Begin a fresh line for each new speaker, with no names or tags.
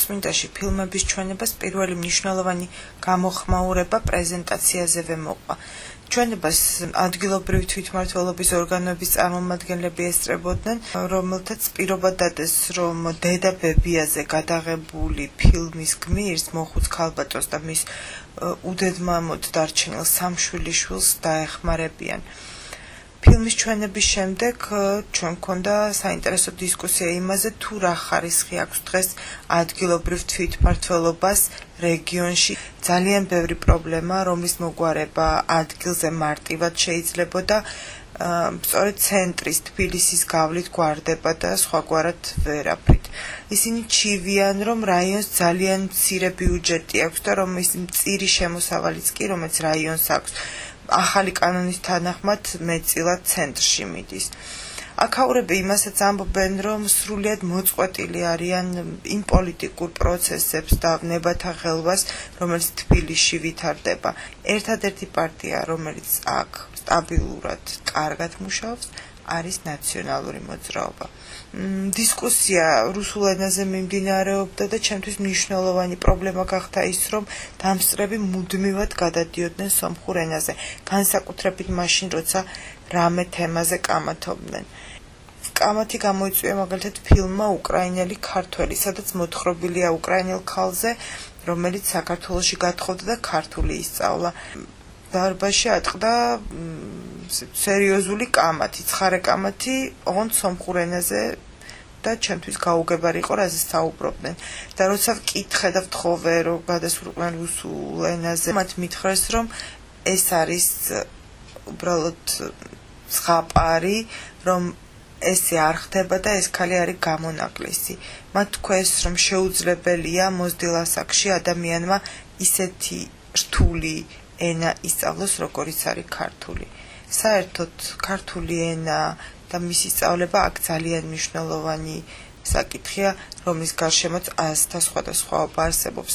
წმინდაში ფილმების ჩვენებას პირველი მნიშვნელოვანი გამოხმაურება პრეზენტაციაზე ვემოყვა. ჩვენებას ადგილობრივი თვითმმართველობის ორგანოების წარმომადგენლები ესწრებოდნენ, რომელთაც პირობა დადეს, რომ დედა ბებიაზე გადაღებული ფილმის გმირს მოხუც ქალბატონს და მის უდედმამოდ დარჩენილ სამშვილიშვილს დაეხმარებიან. ფილმის ჩვენების შემდეგ ჩვენ გქონდა საინტერესო დისკუსია იმაზე, თუ რა ხარისხი აქვს დღეს ადგილობრივ თვითმმართველობას რეგიონში. ძალიან ბევრი პრობლემა, რომლის მოგვარება ადგილზე მარტივად შეიძლებოდა, სწორედ ცენტრის თბილისის გავლით გვარდება და სხვაგვარად ვერაფრით. ისინი ჩივიან, რომ რაიონს ძალიან მცირე ბიუჯეტი აქვს და რომ ის მწირი შემოსავალიც კი, რომელიც რაიონს აქვს, ახალი კანონის თანახმად მეტწილად ცენტრში მიდის. აქაურები იმასაც ამბობენ, რომ სრულიად მოწყვეტილი არიან იმ პოლიტიკურ პროცესებს და ნებათა ხელვას, რომელიც თბილისში ვითარდება. ერთადერთი პარტია, რომელიც აქ სტაბილურად, კარგად მუშაობს, არის ნაციონალური მოძრაობა. დისკუსია რუსულ ენაზე მიმდინარეობდა და ჩემთვის მნიშვნელოვანი პრობლემა გახდა ის, რომ დამსწრები მუდმივად გადადიოდნენ სომხურ ენაზე, განსაკუთრებით მაშინ, როცა რამე თემაზე კამათობდნენ. კამათი გამოიწვია მაგალითად ფილმმა უკრაინელი ქართველი, სადაც მოთხრობილია უკრაინელ ქალზე, რომელიც საქართველოში გათხოვდა და ქართული ისწავლა. დარბაზში ატყდა სერიოზული კამათი, ცხარე კამათი, ოღონდ სომხურ ენაზე და ჩემთვის გაუგებარი იყო, რაზე საუბრობდნენ. და როცა ვკითხე და ვთხოვე, რომ გადასურყვნენ რუსულ ენაზე, მათ მითხრეს, რომ ეს არის უბრალოდ ზღაპარი, რომ ესე არ ხდება და ეს ქალი არის გამონაკლისი. მათ თქვეს, რომ შეუძლებელია მოზრდილ ასაკში ადამიანმა ისეთი რთული ენა ისწავლოს, როგორიც არის ქართული. საერთოდ ქართული ენა და მისი სწავლება აქ ძალიან მნიშვნელოვანი საკითხია, რომლის გარშემოც აზრთა სხვადასხვაობა არსებობს.